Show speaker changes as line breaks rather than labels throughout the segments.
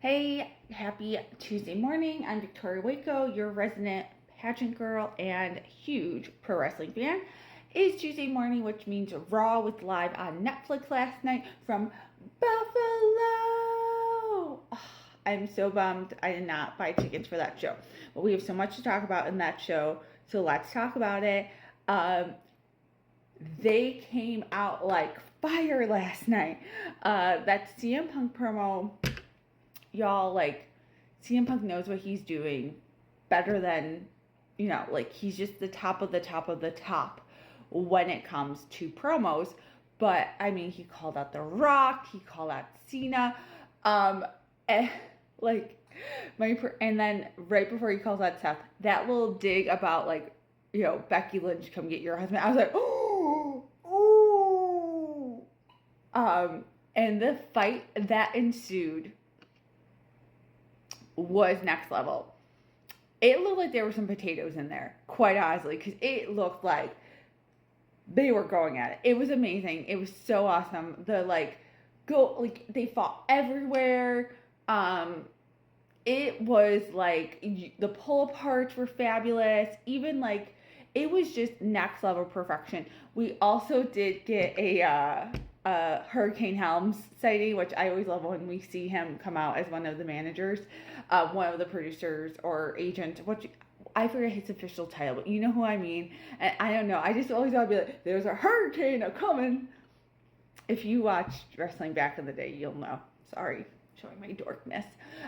Hey, happy Tuesday morning. I'm Victoria Waco, your resident pageant girl and huge pro wrestling fan. It's Tuesday morning, which means Raw was live on Netflix last night from Buffalo. I'm so bummed I did not buy tickets for that show. But we have so much to talk about in that show, so let's talk about it. They came out like fire last night. That CM Punk promo, y'all, like, CM Punk knows what he's doing better than, like, he's just the top of the top of the top when it comes to promos. But I mean, he called out The Rock, he called out Cena, and, like, and then right before he calls out Seth, that little dig about, like, Becky Lynch, come get your husband. I was like, oh, oh. And the fight that ensued was next level. It looked like there were some potatoes in there, quite honestly, because it looked like they were going at it. It was amazing. It was so awesome. They fought everywhere. It was like the pull aparts were fabulous. Even like it was just next level perfection. We also did get a Hurricane Helms sighting, which I always love when we see him come out as one of the managers, one of the producers or agents. I forget his official title, but you know who I mean. And I don't know. I just always gotta be like, there's a hurricane coming. If you watched wrestling back in the day, you'll know. Sorry, showing my dorkness.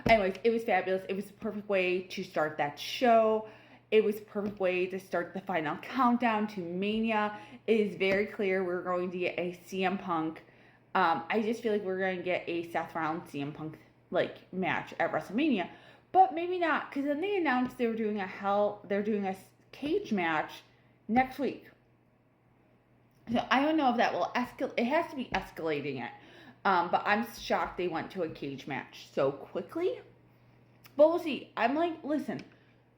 Anyways, it was fabulous. It was the perfect way to start that show. It was a perfect way to start the final countdown to Mania. It is very clear we're going to get a CM Punk. I just feel like we're going to get a Seth Rollins CM Punk match at WrestleMania, but maybe not, because then they announced they're doing a cage match next week. So I don't know if that will escalate. It has to be escalating it. But I'm shocked they went to a cage match so quickly. But we'll see. I'm like, listen,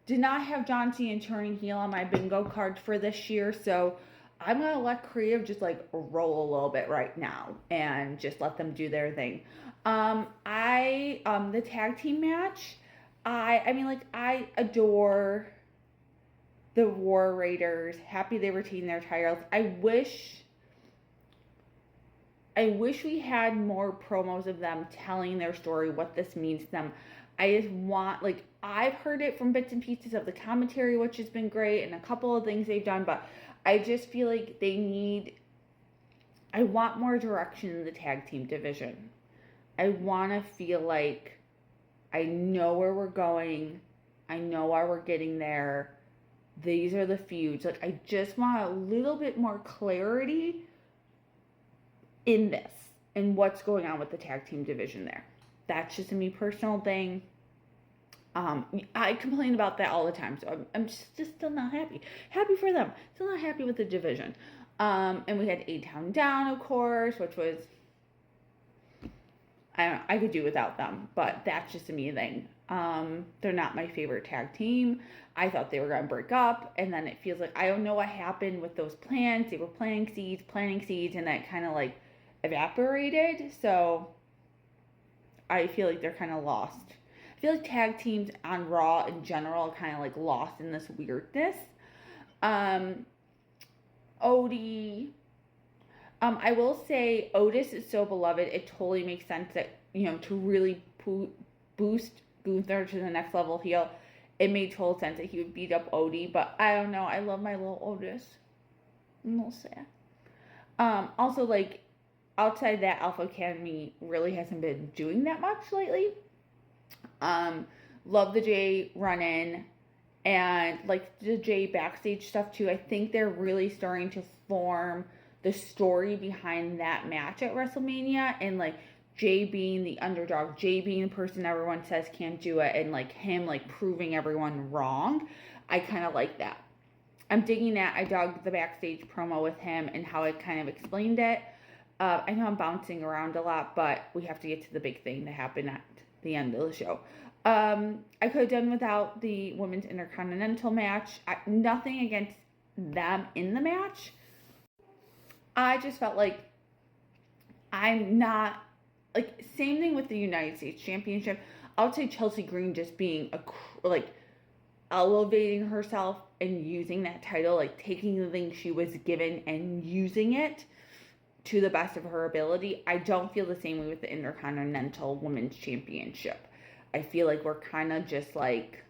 did not have John Cena turning heel on my bingo card for this year, so I'm going to let creative just like roll a little bit right now and just let them do their thing. The tag team match, I adore the War Raiders. Happy they retained their titles. I wish we had more promos of them telling their story, what this means to them. I just want, I've heard it from bits and pieces of the commentary, which has been great, and a couple of things they've done, but I just feel like I want more direction in the tag team division. I want to feel like I know where we're going. I know why we're getting there. These are the feuds. I just want a little bit more clarity in this and what's going on with the tag team division there. That's just a me personal thing. I complain about that all the time, so I'm just still not happy. Happy for them. Still not happy with the division. And we had A-Town Down, of course, which was, I don't know, I could do without them, but that's just a me thing. They're not my favorite tag team. I thought they were going to break up, and then it feels like I don't know what happened with those plans. They were planting seeds, and that kind of evaporated. So I feel like they're kind of lost. I feel like tag teams on Raw in general are kind of lost in this weirdness. Odie. I will say Otis is so beloved. It totally makes sense that, to really boost Gunther to the next level heel, it made total sense that he would beat up Odie. But I don't know. I love my little Otis. I'm a little sad. Also, outside that, Alpha Academy really hasn't been doing that much lately. Love the Jay run-in and the Jay backstage stuff too. I think they're really starting to form the story behind that match at WrestleMania, and Jay being the underdog, Jay being the person everyone says can't do it, and him proving everyone wrong. I kind of like that. I'm digging that. I dug the backstage promo with him and how it kind of explained it. I know I'm bouncing around a lot, but we have to get to the big thing that happened at the end of the show. I could have done without the Women's Intercontinental match. Nothing against them in the match. I just felt like I'm not like, same thing with the United States Championship. I would say Chelsea Green just being like elevating herself and using that title, like taking the thing she was given and using it to the best of her ability. I don't feel the same way with the Intercontinental Women's Championship. I feel like we're kind of just like,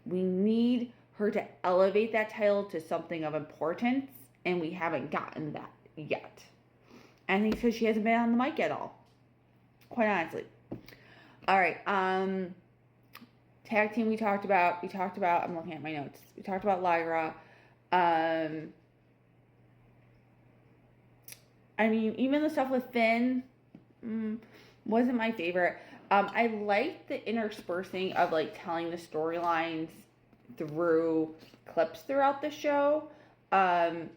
we need her to elevate that title to something of importance, and we haven't gotten that yet. And I think because she hasn't been on the mic at all, quite honestly. All right, tag team we talked about, I'm looking at my notes, we talked about Lyra. I mean, even the stuff with Finn wasn't my favorite. I liked the interspersing of like telling the storylines through clips throughout the show. And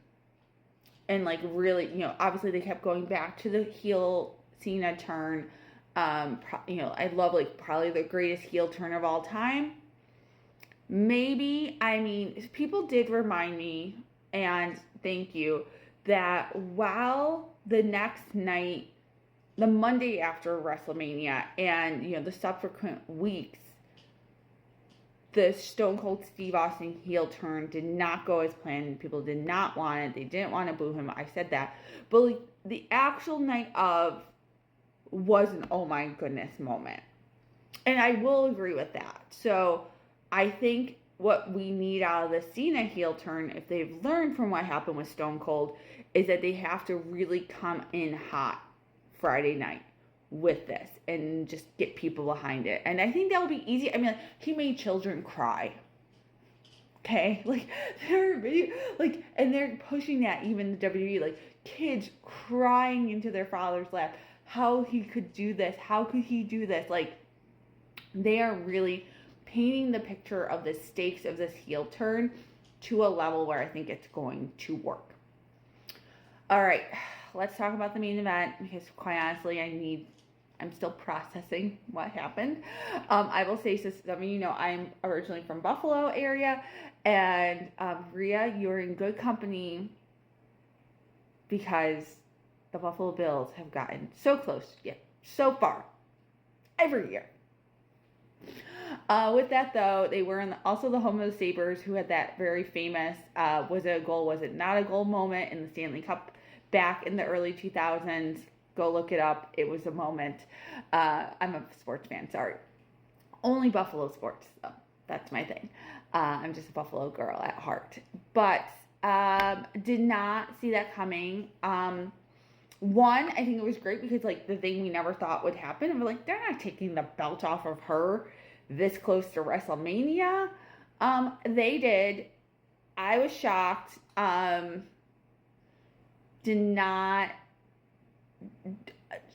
like really, you know, obviously they kept going back to the heel Cena turn. You know, I love like probably the greatest heel turn of all time. Maybe, I mean, people did remind me, and thank you, that while the next night, the Monday after WrestleMania, and you know the subsequent weeks, the Stone Cold Steve Austin heel turn did not go as planned. People did not want it. They didn't want to boo him. I said that, but like the actual night of was an oh my goodness moment, and I will agree with that. So I think what we need out of the Cena heel turn, if they've learned from what happened with Stone Cold, is that they have to really come in hot Friday night with this and just get people behind it. And I think that will be easy. I mean, like, he made children cry. Okay? Like, and they're pushing that, even the WWE, like, kids crying into their father's lap. How he could do this. How could he do this? Like, they are really painting the picture of the stakes of this heel turn to a level where I think it's going to work. All right, let's talk about the main event, because quite honestly, I'm still processing what happened. I will say, so some of you know, I'm originally from Buffalo area, and Rhea, you're in good company, because the Buffalo Bills have gotten so close yet so far every year. With that though, they were also the home of the Sabres, who had that very famous was it a goal, was it not a goal moment in the Stanley Cup back in the early 2000s. Go look it up. It was a moment. I'm a sports fan, sorry. Only Buffalo sports, though. That's my thing. I'm just a Buffalo girl at heart. But did not see that coming. One, I think it was great because, like, the thing we never thought would happen, and we're like, they're not taking the belt off of her this close to WrestleMania. They did. I was shocked. Did not.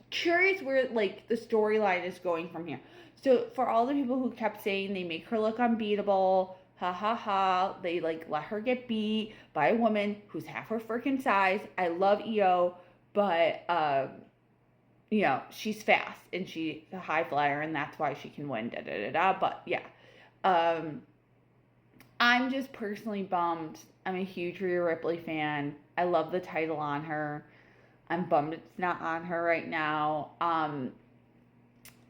Curious where, like, the storyline is going from here. So, for all the people who kept saying they make her look unbeatable, ha ha ha, they, like, let her get beat by a woman who's half her freaking size. I love Io, but, you know, she's fast, and she's a high flyer, and that's why she can win, da-da-da-da, but, yeah. I'm just personally bummed. I'm a huge Rhea Ripley fan. I love the title on her. I'm bummed it's not on her right now.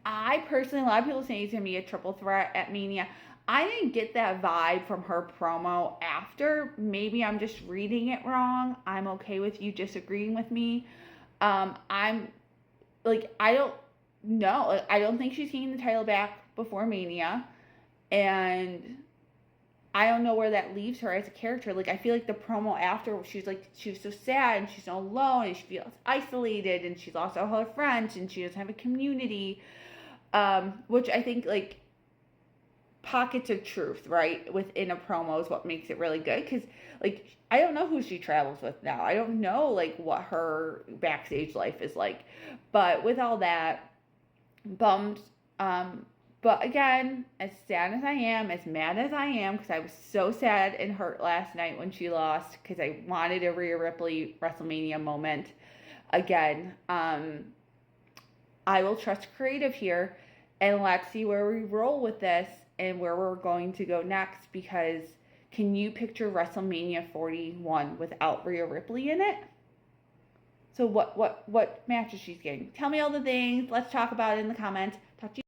I personally, a lot of people say it's going to be a triple threat at Mania. I didn't get that vibe from her promo after. Maybe I'm just reading it wrong. I'm okay with you disagreeing with me. I'm, like, I don't know. Like, I don't think she's getting the title back before Mania. And I don't know where that leaves her as a character. Like, I feel like the promo after, she was so sad, and she's so alone, and she feels isolated, and she's lost all her friends, and she doesn't have a community, which I think, like, pockets of truth, right, within a promo is what makes it really good, because, like, I don't know who she travels with now. I don't know, like, what her backstage life is like, but with all that, bummed. But again, as sad as I am, as mad as I am, because I was so sad and hurt last night when she lost, because I wanted a Rhea Ripley WrestleMania moment. Again, I will trust creative here, and let's see where we roll with this and where we're going to go next, because can you picture WrestleMania 41 without Rhea Ripley in it? So what mattress she's getting. Tell me all the things. Let's talk about it in the comments. Talk to you.